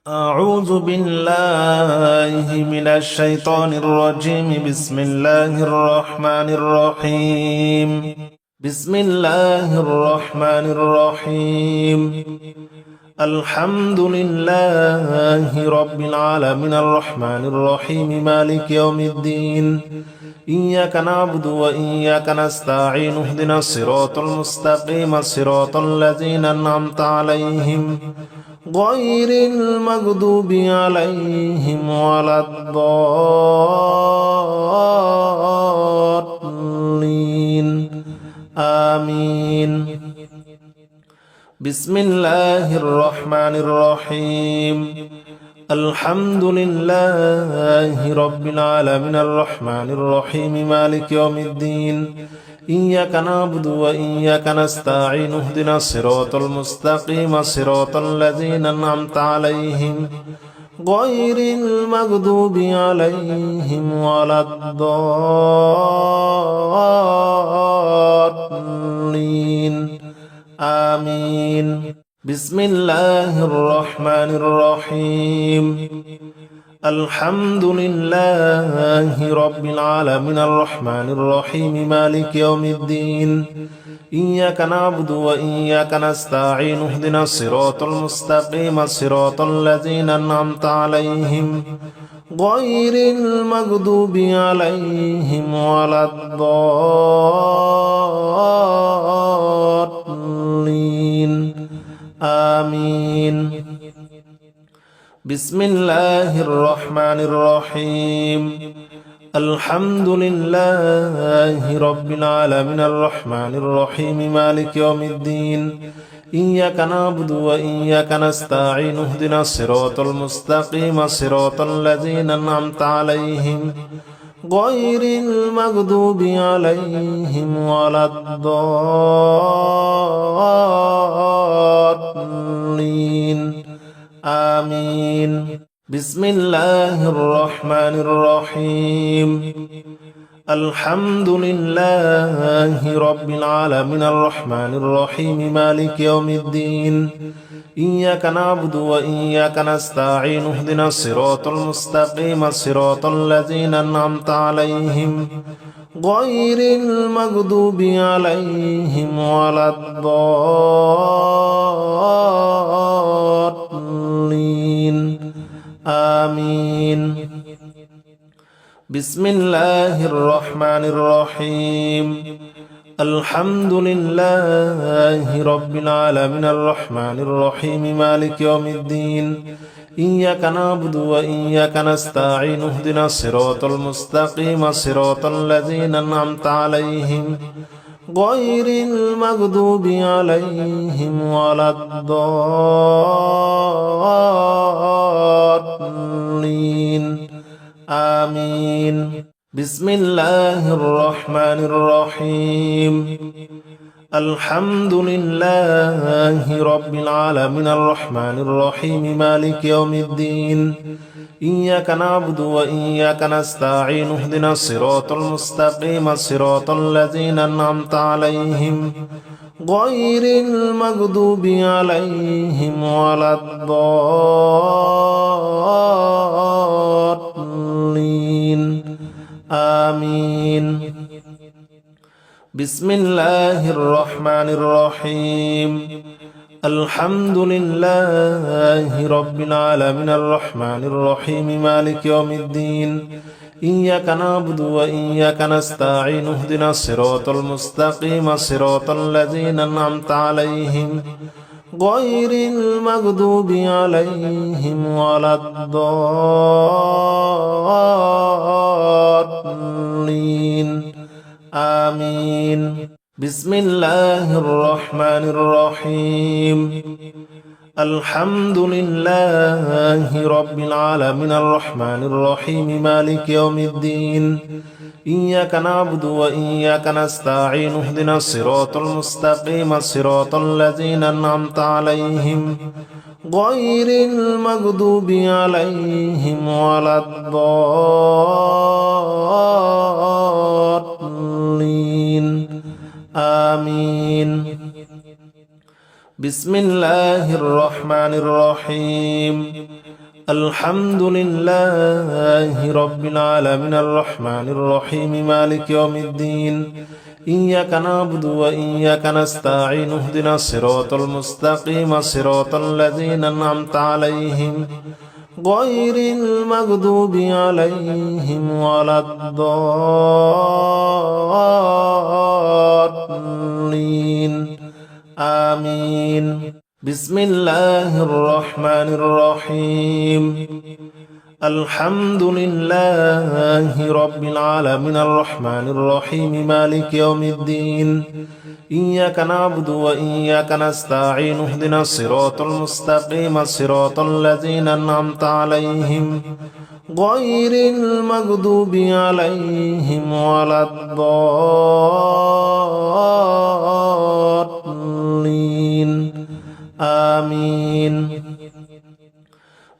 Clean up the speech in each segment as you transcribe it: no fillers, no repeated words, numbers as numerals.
أعوذ بالله من الشيطان الرجيم. بسم الله الرحمن الرحيم. بسم الله الرحمن الرحيم. الحمد لله رب العالمين الرحمن الرحيم مالك يوم الدين. إياك نعبد وإياك نستعين اهدنا الصراط المستقيم صراط الذين أنعمت عليهم غير المغضوب عليهم ولا الضالين آمين. بسم الله الرحمن الرحيم. الحمد لله رب العالمين الرحمن الرحيم مالك يوم الدين. إياك نعبد وإياك نستعين اهدنا الصراط المستقيم صراط الذين أنعمت عليهم غير المغضوب عليهم ولا الضالين آمين. بسم الله الرحمن الرحيم. الحمد لله رب العالمين الرحمن الرحيم مالك يوم الدين. إياك نعبد وإياك نستعين اهدنا الصراط المستقيم صراط الذين أنعمت عليهم غير المغضوب عليهم ولا الضالين آمين. بسم الله الرحمن الرحيم. الحمد لله رب العالمين الرحمن الرحيم مالك يوم الدين. إياك نعبد وإياك نستعين اهدنا الصراط المستقيم صراط الذين أنعمت عليهم غير المغضوب عليهم ولا الضالين آمين. بسم الله الرحمن الرحيم. الحمد لله رب العالمين الرحمن الرحيم مالك يوم الدين. إياك نعبد وإياك نستعين اهدنا الصراط المستقيم صراط الذين أنعمت عليهم غير المغضوب عليهم ولا الضالين آمين. بسم الله الرحمن الرحيم. الحمد لله رب العالمين الرحمن الرحيم مالك يوم الدين. إياك نعبد وإياك نستعين اهدنا الصراط المستقيم صراط الذين أنعمت عليهم غير المغضوب عليهم ولا الضالين آمين. بسم الله الرحمن الرحيم. الحمد لله رب العالمين الرحمن الرحيم مالك يوم الدين. إياك نعبد وإياك نستعين اهدنا الصراط المستقيم صراط الذين أنعمت عليهم غير المغضوب عليهم ولا الضالين آمين. بسم الله الرحمن الرحيم. الحمد لله رب العالمين الرحمن الرحيم مالك يوم الدين. إياك نعبد وإياك نستعين اهدنا الصراط المستقيم صراط الذين أنعمت عليهم غير المغضوب عليهم ولا الضالين آمين. بسم الله الرحمن الرحيم. الحمد لله رب العالمين الرحمن الرحيم مالك يوم الدين. إياك نعبد وإياك نستعين اهدنا الصراط المستقيم صراط الذين أنعمت عليهم غير المغضوب عليهم ولا الضالين آمين. بسم الله الرحمن الرحيم الحمد لله رب العالمين الرحمن الرحيم مالك يوم الدين إياك نعبد وإياك نستعين اهدنا الصراط المستقيم صراط الذين أنعمت عليهم غير المغضوب عليهم ولا الضالين آمين بسم الله الرحمن الرحيم الحمد لله رب العالمين الرحمن الرحيم مالك يوم الدين إياك نعبد وإياك نستعين اهدنا الصراط المستقيم صراط الذين أنعمت عليهم غير المغضوب عليهم ولا الضالين آمين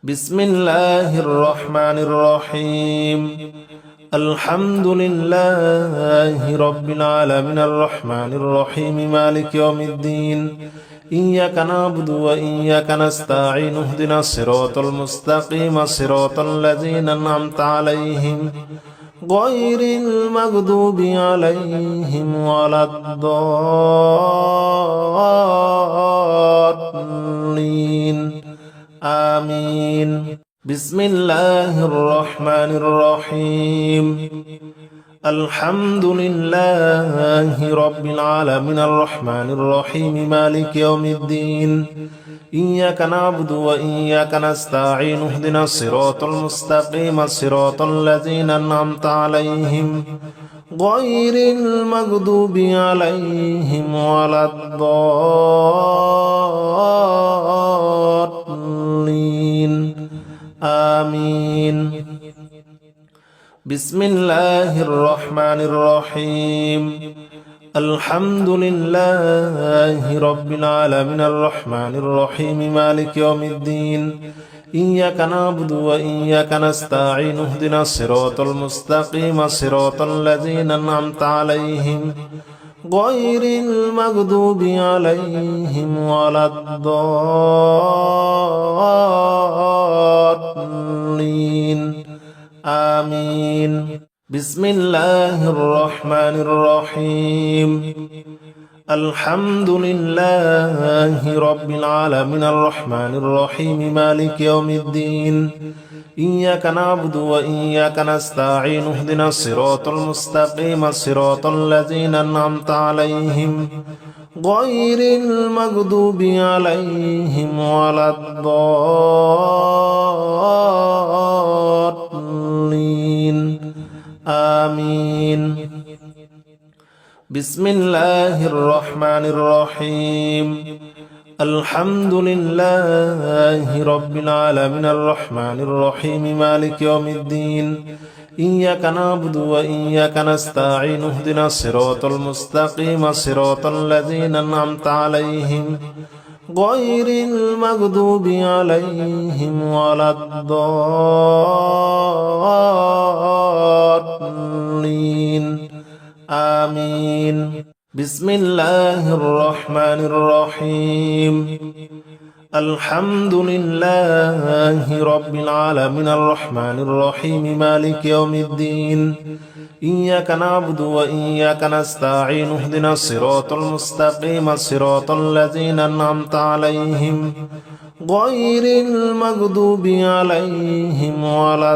بسم الله الرحمن الرحيم الحمد لله رب العالمين الرحمن الرحيم مالك يوم الدين إياك نعبد وإياك نستعين اهدنا الصراط المستقيم صراط الذين أنعمت عليهم غير المغضوب عليهم ولا الضالين آمين بسم الله الرحمن الرحيم الحمد لله رب العالمين الرحمن الرحيم مالك يوم الدين إياك نعبد وإياك نستعين اهدنا الصراط المستقيم صراط الذين أنعمت عليهم غير المغضوب عليهم ولا الضالين آمين بسم الله الرحمن الرحيم الحمد لله رب العالمين الرحمن الرحيم مالك يوم الدين إياك نعبد وإياك نستعين اهدنا الصراط المستقيم صراط الذين أنعمت عليهم غير المغضوب عليهم ولا الضالين آمين بسم الله الرحمن الرحيم الحمد لله رب العالمين الرحمن الرحيم مالك يوم الدين إياك نعبد وإياك نستعين اهدنا الصراط المستقيم صراط الذين أنعمت عليهم غير المغضوب عليهم ولا الضالين آمين بسم الله الرحمن الرحيم الحمد لله رب العالمين الرحمن الرحيم مالك يوم الدين إياك نعبد وإياك نستعين اهدنا الصراط المستقيم صراط الذين أنعمت عليهم غير المغضوب عليهم ولا الضالين آمين بسم الله الرحمن الرحيم الحمد لله رب العالمين الرحمن الرحيم مالك يوم الدين إياك نعبد وإياك نستعين اهدنا الصراط المستقيم صراط الذين أنعمت عليهم غير المغضوب عليهم ولا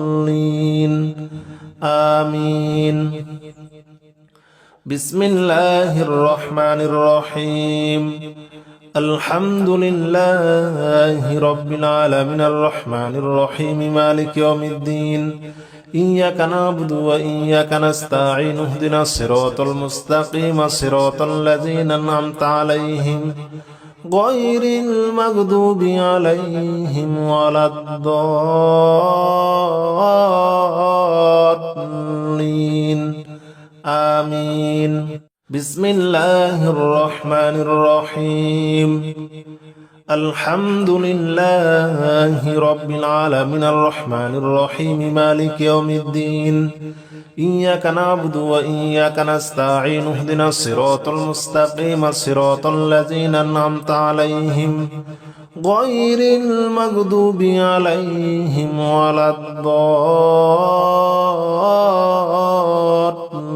الضالين آمين بسم الله الرحمن الرحيم الحمد لله رب العالمين الرحمن الرحيم مالك يوم الدين إياك نعبد وإياك نستعين اهدنا الصراط المستقيم صراط الذين أنعمت عليهم غير المغضوب عليهم ولا الضالين آمين بسم الله الرحمن الرحيم الحمد لله رب العالمين الرحمن الرحيم مالك يوم الدين إياك نعبد وإياك نستعين اهدنا الصراط المستقيم صراط الذين أنعمت عليهم غير المغضوب عليهم ولا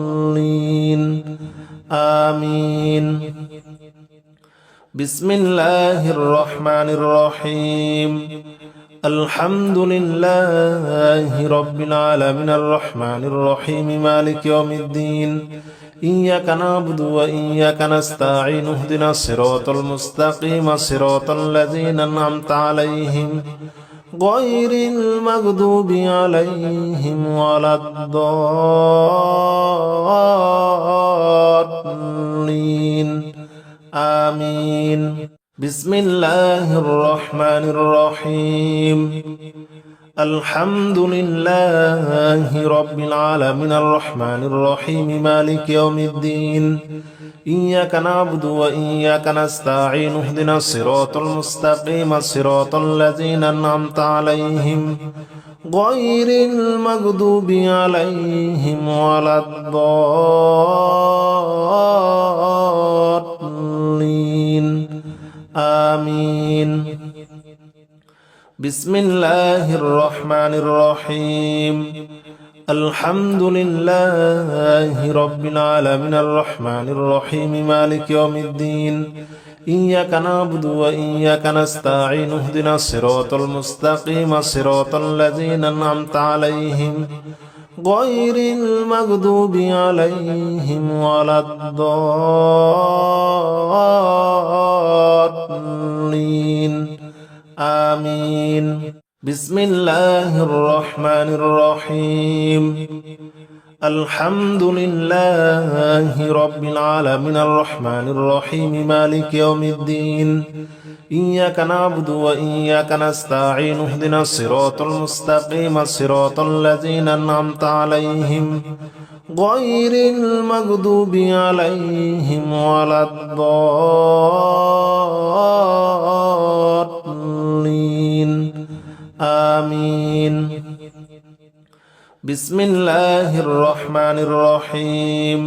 الضالين آمين. بسم الله الرحمن الرحيم الحمد لله رب العالمين الرحمن الرحيم مالك يوم الدين إياك نعبد وإياك نستعين اهدنا الصراط المستقيم صراط الذين أنعمت عليهم غير المغضوب عليهم ولا الضالين آمين. بسم الله الرحمن الرحيم الحمد لله رب العالمين الرحمن الرحيم مالك يوم الدين إياك نعبد وإياك نستعين اهدنا الصراط المستقيم صراط الذين أنعمت عليهم غير المغضوب عليهم ولا الضالين آمين. بسم الله الرحمن الرحيم الحمد لله رب العالمين الرحمن الرحيم مالك يوم الدين إياك نعبد وإياك نستعين اهدنا الصراط المستقيم صراط الذين أنعمت عليهم غير المغضوب عليهم ولا الضالين آمين. بسم الله الرحمن الرحيم الحمد لله رب العالمين الرحمن الرحيم مالك يوم الدين إياك نعبد وإياك نستعين اهدنا الصراط المستقيم صراط الذين أنعمت عليهم غير المغضوب عليهم ولا الضالين آمين. بسم الله الرحمن الرحيم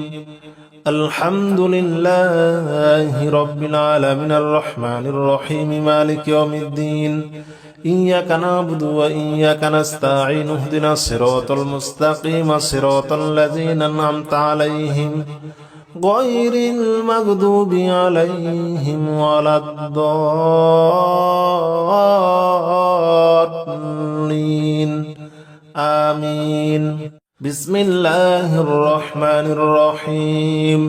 الحمد لله رب العالمين الرحمن الرحيم مالك يوم الدين إياك نعبد وإياك نستعين اهدنا الصراط المستقيم صراط الذين أنعمت عليهم غير المغضوب عليهم ولا الضالين آمين. بسم الله الرحمن الرحيم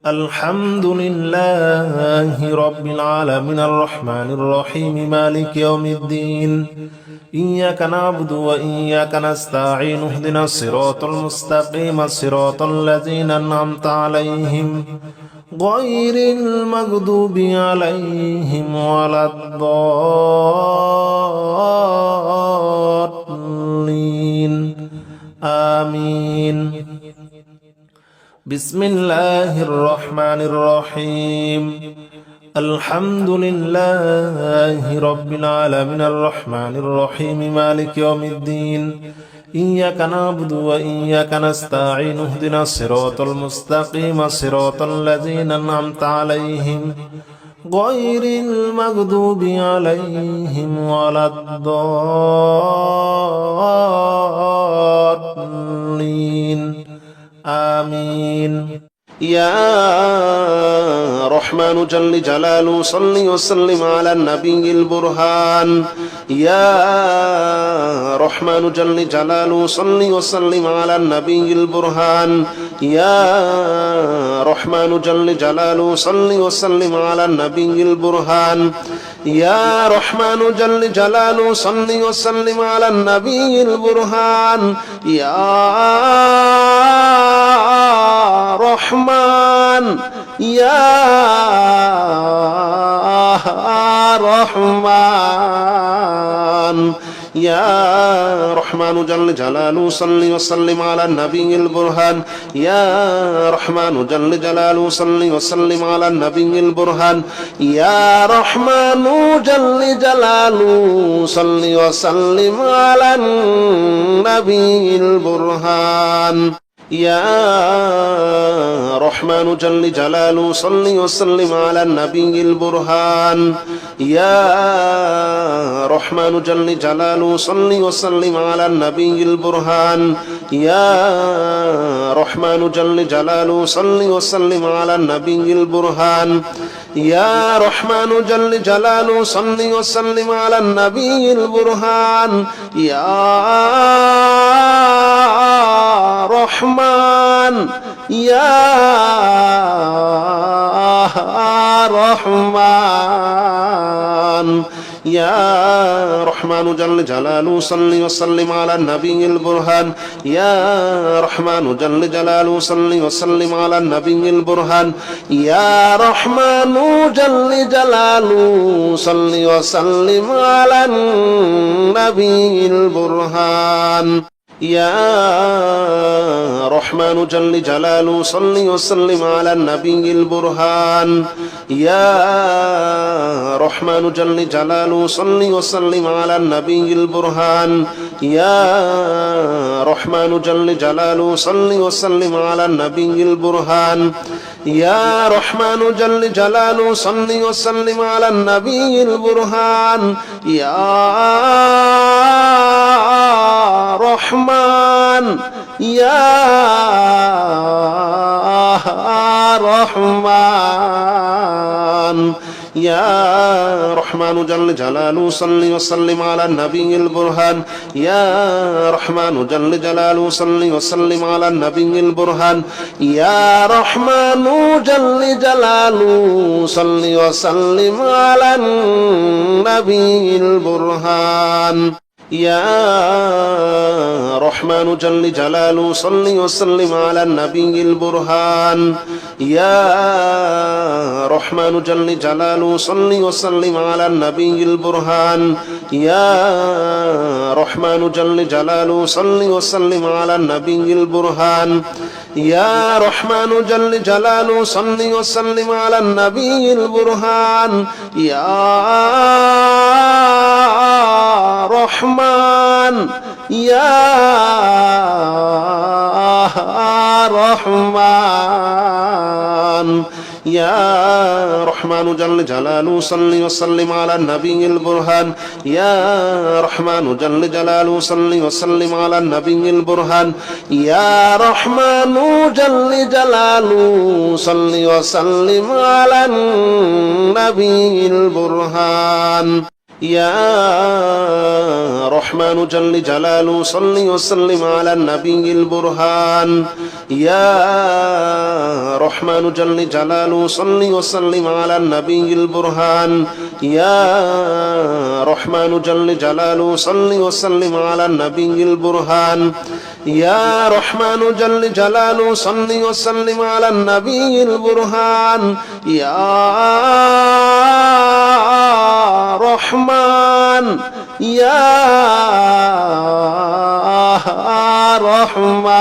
الحمد لله رب العالمين الرحمن الرحيم مالك يوم الدين إياك نعبد وإياك نستعين اهدنا الصراط المستقيم صراط الذين أنعمت عليهم غير المغضوب عليهم ولا الضالين آمين. بسم الله الرحمن الرحيم الحمد لله رب العالمين الرحمن الرحيم مالك يوم الدين إياك نعبد وإياك نستعين اهدنا الصراط المستقيم صراط الذين أنعمت عليهم غير المغضوب عليهم ولا الضالين آمين. يا رحمن جل جلاله صل وسلم على النبي البرهان يا رحمن جل جلاله صل وسلم على النبي البرهان يا رحمن جل جلاله صل وسلم على النبي البرهان يا رحمن جل جلاله صل وسلم على النبي البرهان يا رحمن يا رحمن يا رحمن جل جلاله صل وسلم على النبي البرهان يا رحمن جل جلاله صل وسلم على النبي البرهان يا رحمن جل جلاله صل وسلم على النبي البرهان يا رحمن جل جلاله صل وسلم على النبي البرهان يا رحمن جل جلاله صل وسلم على النبي البرهان يا رحمن جل جلاله صل وسلم على النبي البرهان يا رحمن جل جلاله صل وسلم على النبي البرهان يا رحمن يا رحمن يا رحمن جل جلاله صل وسلم على النبي البرهان يا رحمن جل جلاله صل وسلم على النبي البرهان يا رحمن جل جلاله صل وسلم على النبي البرهان يا رحمن جل جلاله صل وسلم على النبي البرهان يا رحمن جل جلاله صل وسلم على النبي البرهان يا رحمن جل جلاله صل وسلم على النبي البرهان يا رحمن جل جلاله صل وسلم على النبي البرهان يا رحمن يا رحمن يا رحمن جل جلاله صل وسلم على النبي البرهان يا رحمن جل جلاله صل وسلم على النبي البرهان يا رحمن جل جلاله صل وسلم على النبي البرهان يا رحمن جل جلاله صل وسلم على النبي البرهان يا رحمن جل جلاله صل وسلم على النبي البرهان يا رحمن جل جلاله صل وسلم على النبي البرهان يا رحمن جل جلاله صل وسلم على النبي البرهان يا رحمن يا رحمن يا رحمن جل جلاله صل وسلم على النبي البرهان يا رحمن جل جلاله صل وسلم على النبي البرهان يا رحمن جل جلاله صل وسلم على النبي البرهان يا رحمن جل جلاله صل وسلم على النبي البرهان يا رحمن جل جلاله صل وسلم على النبي البرهان يا رحمن جل جلاله صل وسلم على النبي البرهان يا رحمن جل جلاله صل وسلم على النبي البرهان يا رحمن يا رحمن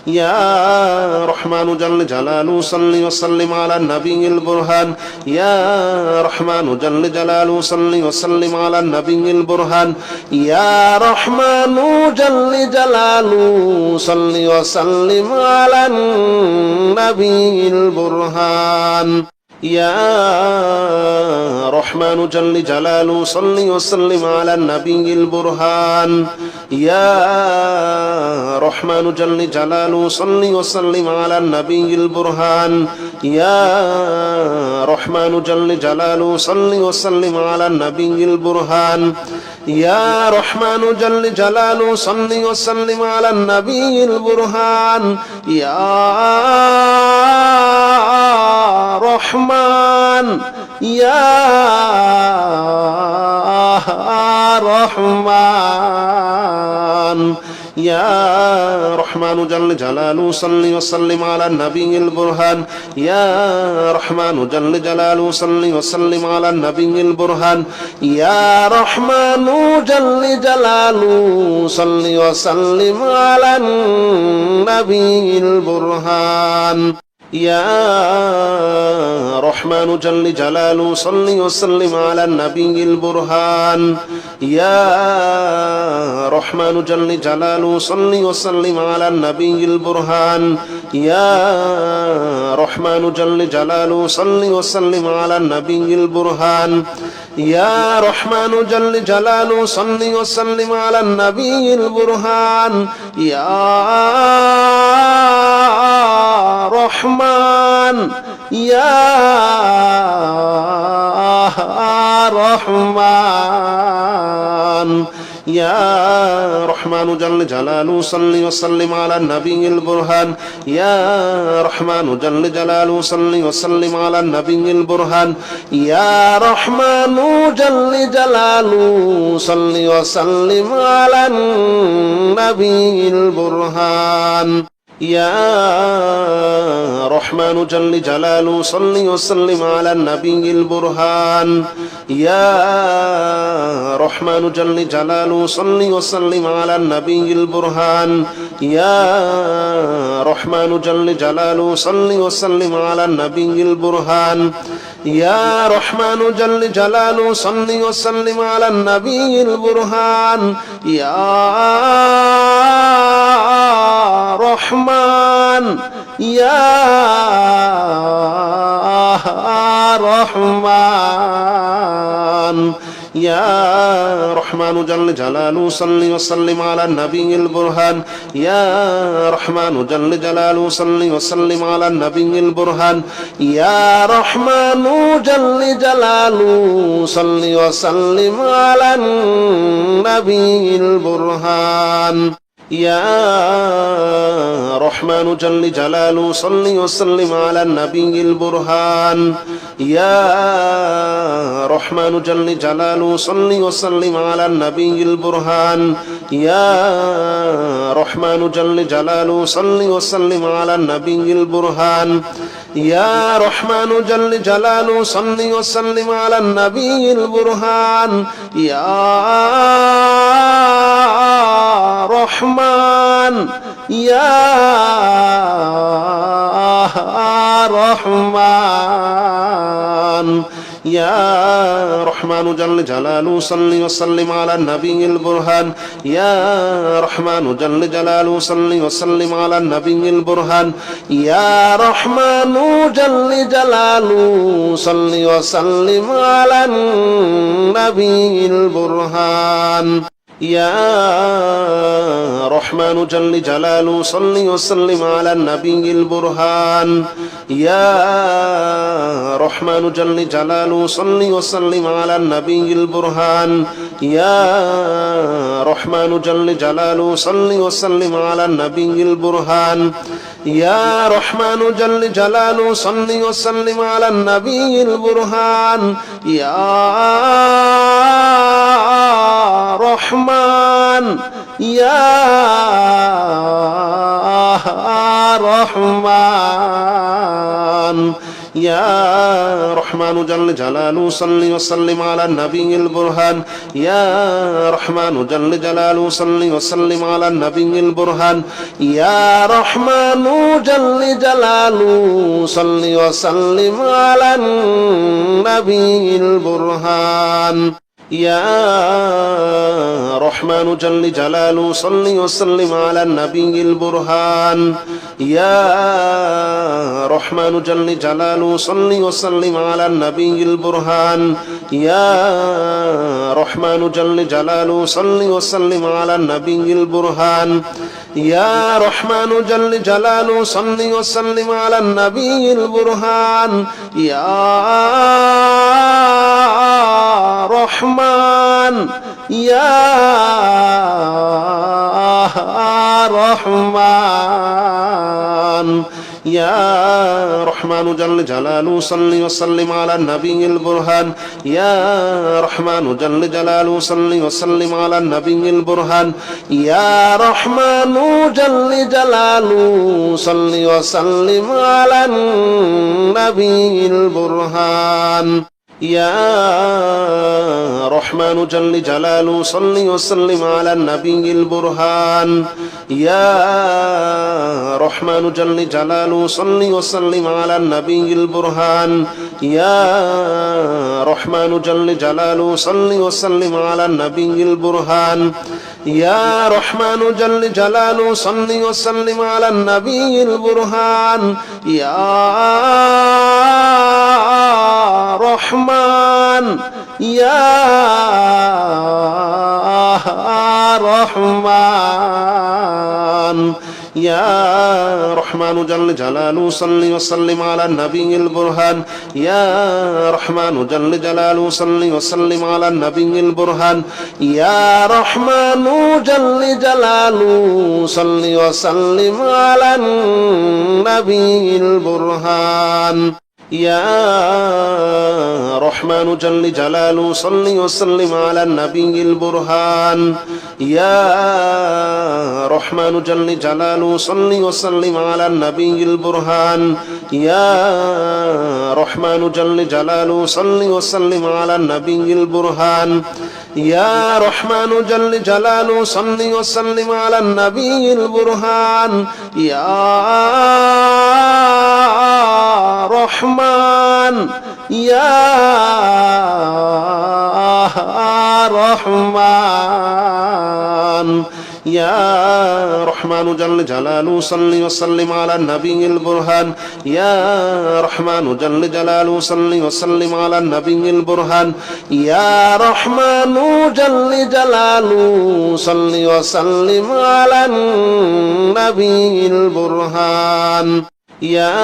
يا رحمن جل جلاله صل وسلم على النبي البرهان يا رحمن جل جلاله صل وسلم على النبي البرهان يا رحمن جل جلاله صل وسلم على النبي البرهان يا رحمن جل جلاله صل وسلم على النبي البرهان يا رحمن جل جلاله صل وسلم على النبي البرهان يا رحمن جل جلاله صل وسلم على النبي البرهان يا رحمن جل جلاله صل وسلم على النبي البرهان يا رحمن يا رحمن يا رحمن جل جلاله صل وسلم على النبي البرهان يا رحمن جل جلاله صل وسلم على النبي البرهان يا رحمن جل جلاله صل وسلم على النبي البرهان يا رحمن جل جلاله صل وسلم على النبي البرهان يا رحمن جل جلاله صل وسلم على النبي البرهان يا رحمن جل جلاله صل وسلم على النبي البرهان يا رحمن جل جلاله صل وسلم على النبي البرهان يا رحمن يا رحمن يا رحمن جل جلاله صل وسلم على النبي البرهان يا رحمن جل جلاله صل وسلم على النبي البرهان يا رحمن جل جلاله صل وسلم على النبي البرهان يا رحمن جل جلاله صل وسلم على النبي البرهان يا رحمن جل جلاله صل وسلم على النبي البرهان يا رحمن جل جلاله صل وسلم على النبي البرهان يا رحمن جل جلاله صل وسلم على النبي البرهان يا رحمن يا رحمن يا رحمن جل جلاله صل وسلم على النبي البرهان يا رحمن جل جلاله صل وسلم على النبي البرهان يا رحمن جل جلاله صل وسلم على النبي البرهان يا رحمن جل جلاله صل وسلم على النبي البرهان يا رحمن جل جلاله صل وسلم على النبي البرهان يا رحمن جل جلاله صل وسلم على النبي البرهان يا رحمن جل جلاله صل وسلم على النبي البرهان يا رحمن يا رحمن يا رحمن جل جلاله صل وسلم على النبي البرهان يا رحمن جل جلاله صل وسلم على النبي البرهان يا رحمن جل جلاله صل وسلم على النبي البرهان يا رحمن جل جلاله صل وسلم على النبي البرهان يا رحمن جل جلاله صل وسلم على النبي البرهان يا رحمن جل جلاله صل وسلم على النبي البرهان يا رحمن جل جلاله صل وسلم على النبي البرهان يا رحمن يا رحمن يا رحمن جل جلاله صل وسلم على النبي البرهان يا رحمن جل جلاله صل وسلم على النبي البرهان يا رحمن جل جلاله صل وسلم على النبي البرهان يا رحمن جل جلاله صل وسلم على النبي البرهان يا رحمن جل جلاله صل وسلم على النبي البرهان يا رحمن جل جلاله صل وسلم على النبي البرهان يا رحمن جل جلاله صل وسلم على النبي البرهان يا رحمن يا رحمن يا رحمن جل جلاله صل وسلم على النبي البرهان يا رحمن جل جلاله صل وسلم على النبي البرهان يا رحمن جل جلاله صل وسلم على النبي البرهان يا رحمن جل جلاله صل وسلم على النبي البرهان يا رحمن جل جلاله صل وسلم على النبي البرهان يا رحمن جل جلاله صل وسلم على النبي البرهان يا رحمن جل جلاله صل وسلم على النبي البرهان يا رحمن يا رحمن يا رحمن جل جلاله صل وسلم على النبي البرهان يا رحمن جل جلاله صل وسلم على النبي البرهان يا رحمن جل جلاله صل وسلم على النبي البرهان يا رحمن جل جلاله صل وسلم على النبي البرهان يا رحمن جل جلاله صل وسلم على النبي البرهان يا رحمن جل جلاله صل وسلم على النبي البرهان يا رحمن جل جلاله صل وسلم على النبي البرهان يا رحمن يا رحمن يا رحمن جل جلاله صل وسلم على النبي البرهان يا رحمن جل جلاله صل وسلم على النبي البرهان يا رحمن جل جلاله صل وسلم على النبي البرهان يا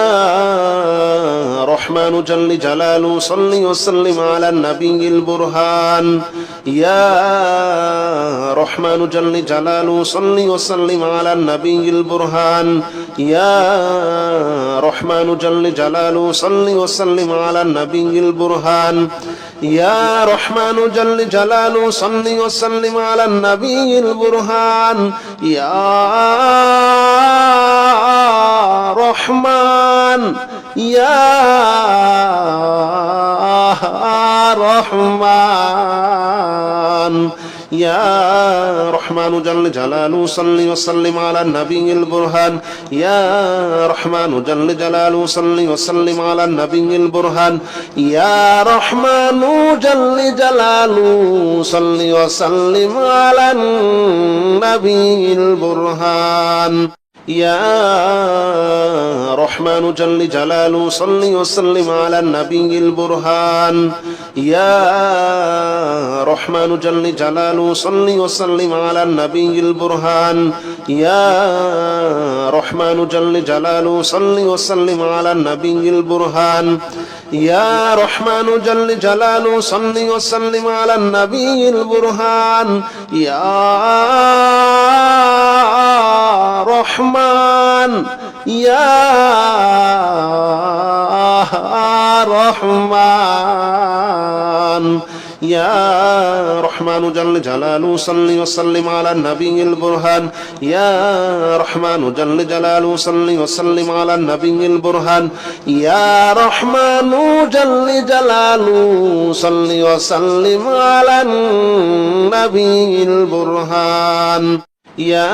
رحمن جل جلاله صل وسلم على النبي البرهان يا رحمن جل جلاله صل وسلم على النبي البرهان يا رحمن جل جلاله صل وسلم على النبي البرهان يا رحمن جل جلاله صل وسلم على النبي البرهان يا رحمن يا رحمن يا رحمن جل جلاله صل وسلم على النبي البرهان يا رحمن جل جلاله صل وسلم على النبي البرهان يا رحمن جل جلاله صل وسلم على النبي البرهان يا رحمن جل جلاله صل وسلم على النبي البرهان يا رحمن جل جلاله صل وسلم على النبي البرهان يا رحمن جل جلاله صل وسلم على النبي البرهان يا رحمن جل جلاله صل وسلم على النبي البرهان يا رحمن يا رحمن يا رحمن جل جلاله صل وسلم على النبي البرهان يا رحمن جل جلاله صل وسلم على النبي البرهان يا رحمن جل جلاله صل وسلم على النبي البرهان يا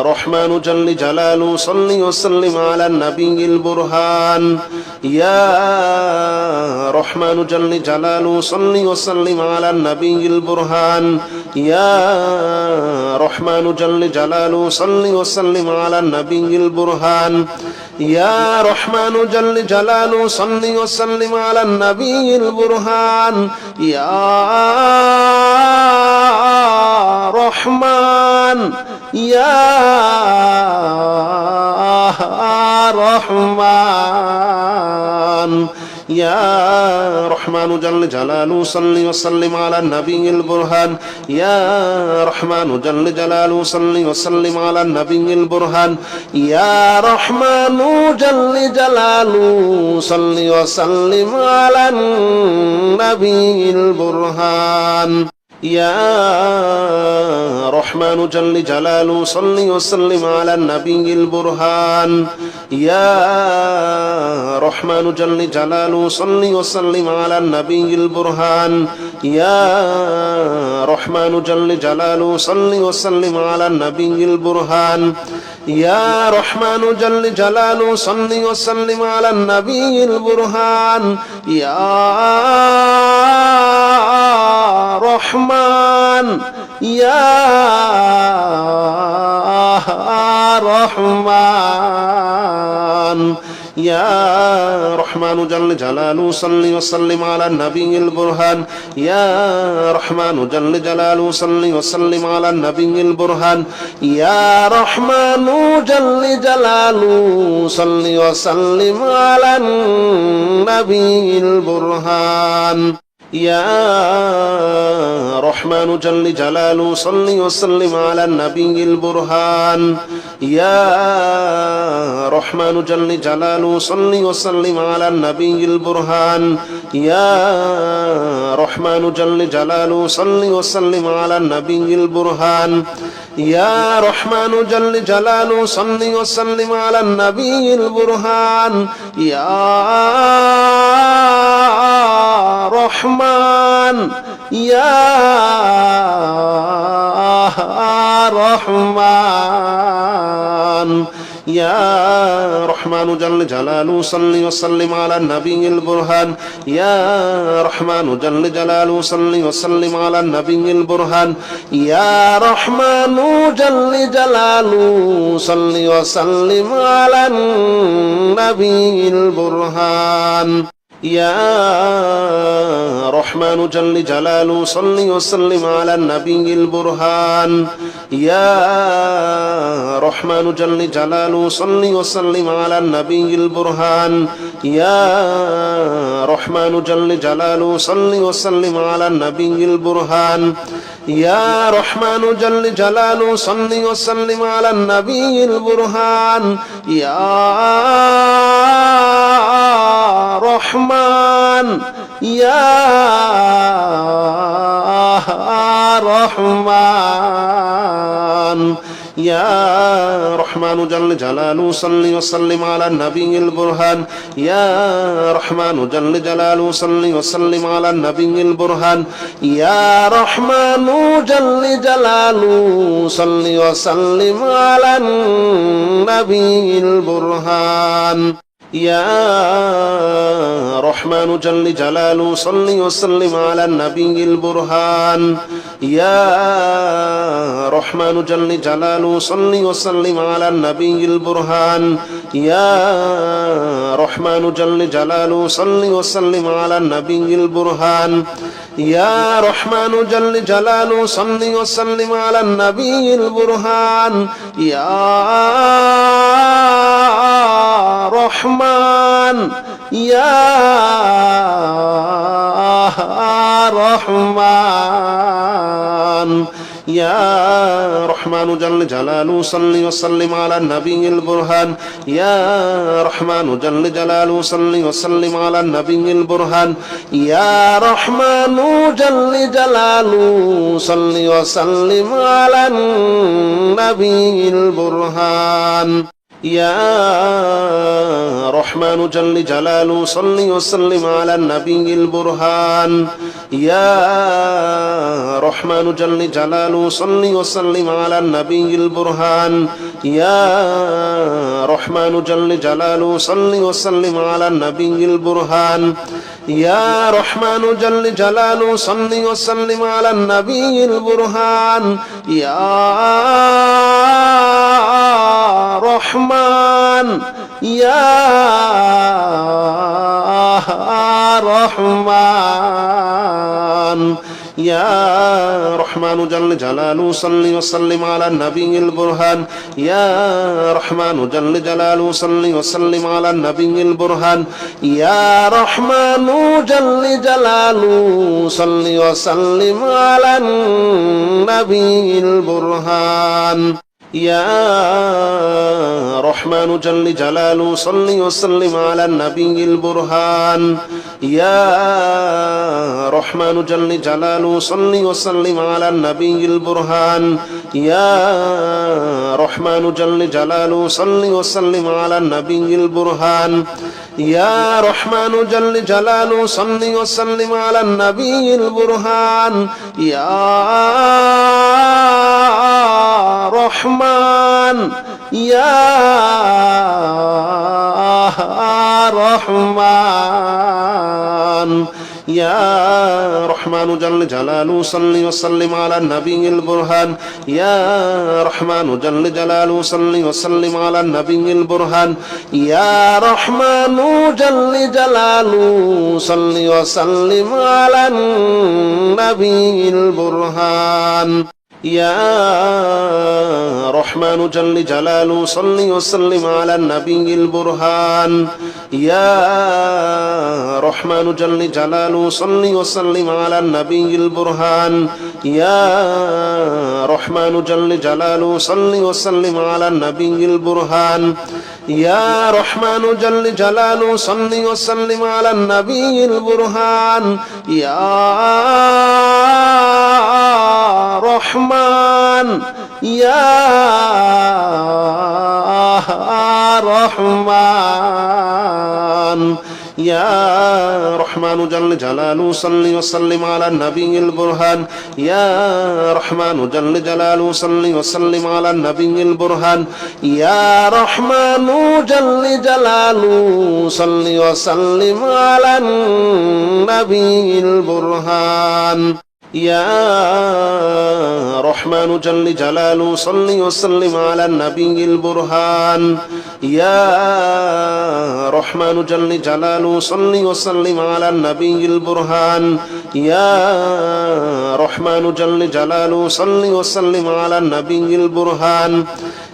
رحمن جل جلاله صل وسلم على النبي البرهان يا رحمن جل جلاله صل وسلم على النبي البرهان يا رحمن جل جلاله صل وسلم على النبي البرهان يا رحمن جل جلاله صل وسلم على النبي البرهان يا رحمن يا رحمن يا رحمن جل جلاله صل وسلم على النبي البرهان يا رحمن جل جلاله صل وسلم على النبي البرهان يا رحمن جل جلاله صل وسلم على النبي البرهان يا رحمن جل جلاله صل وسلم على النبي البرهان يا رحمن جل جلاله صل وسلم على النبي البرهان يا رحمن جل جلاله صل وسلم على النبي البرهان يا رحمن جل جلاله صل وسلم على النبي البرهان يا رحمن يا رحمن يا رحمن جل جلاله صل وسلم على النبي البرهان يا رحمن جل جلاله صل وسلم على النبي البرهان يا رحمن جل جلاله صل وسلم على النبي البرهان يا رحمن جل جلاله صل وسلم على النبي البرهان يا رحمن جل جلاله صل وسلم على النبي البرهان يا رحمن جل جلاله صل وسلم على النبي البرهان يا رحمن جل جلاله صل وسلم على النبي البرهان يا رحمن يا رحمن يا رحمن جل جلاله صل وسلم على النبي البرهان يا رحمن جل جلاله صل وسلم على النبي البرهان يا رحمن جل جلاله صل وسلم على النبي البرهان يا رحمن جل جلاله صل وسلم على النبي البرهان يا رحمن جل جلاله صل وسلم على النبي البرهان يا رحمن جل جلاله صل وسلم على النبي البرهان يا رحمن جل جلاله صل وسلم على النبي البرهان يا رحمن يا رحمن يا رحمن جل جلاله صل وسلم على النبي البرهان يا رحمن جل جلاله صل وسلم على النبي البرهان يا رحمن جل جلاله صل وسلم على النبي البرهان يا رحمن جل جلاله صل وسلم على النبي البرهان يا رحمن جل جلاله صل وسلم على النبي البرهان يا رحمن جل جلاله صل وسلم على النبي البرهان يا رحمن جل جلاله صل وسلم على النبي البرهان يا رحمن يا رحمن يا رحمن جل جلاله صل وسلم على النبي البرهان يا رحمن جل جلاله صل وسلم على النبي البرهان يا رحمن جل جلاله صل وسلم على النبي البرهان يا رحمن جل جلاله صل وسلم على النبي البرهان يا رحمن جل جلاله صل وسلم على النبي البرهان يا رحمن جل جلاله صل وسلم على النبي البرهان يا رحمن جل جلاله صل وسلم على النبي البرهان يا رحمن يا رحمن يا رحمن جل جلاله صل وسلم على النبي البرهان يا رحمن جل جلاله صل وسلم على النبي البرهان يا رحمن جل جلاله صل وسلم على النبي البرهان يا رحمن جل جلاله صل وسلم على النبي البرهان يا رحمن جل جلاله صل وسلم على النبي البرهان يا رحمن جل جلاله صل وسلم على النبي البرهان يا رحمن جل جلاله صل وسلم على النبي البرهان يا رحمن يا رحمن يا رحمن جل جلاله صل وسلم على النبي البرهان يا رحمن جل جلاله صل وسلم على النبي البرهان يا رحمن جل جلاله صل وسلم على النبي البرهان يا رحمن جل جلاله صل وسلم على النبي البرهان يا رحمن جل جلاله صل وسلم على النبي البرهان يا رحمن جل جلاله صل وسلم على النبي البرهان يا رحمن جل جلاله صل وسلم على النبي البرهان يا رحمن يا رحمن يا رحمن جل جلاله صل وسلم على النبي البرهان يا رحمن جل جلاله صل وسلم على النبي البرهان يا رحمن جل جلاله صل وسلم على النبي البرهان يا رحمن جل جلاله صل وسلم على النبي البرهان يا رحمن جل جلاله صل وسلم على النبي البرهان يا رحمن جل جلاله صل وسلم على النبي البرهان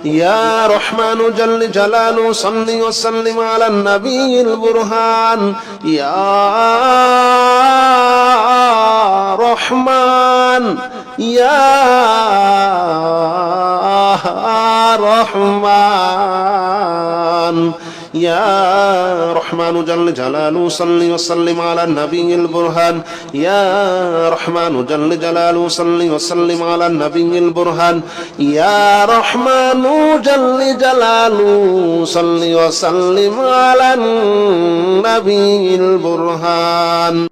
يا رحمن جل جلاله صل وسلم على النبي البرهان يا رحمن يا رحمن يا رحمن جل جلاله صل وسلم على النبي البرهان يا رحمن جل جلاله صل وسلم على النبي البرهان يا رحمن جل جلاله صل وسلم على النبي البرهان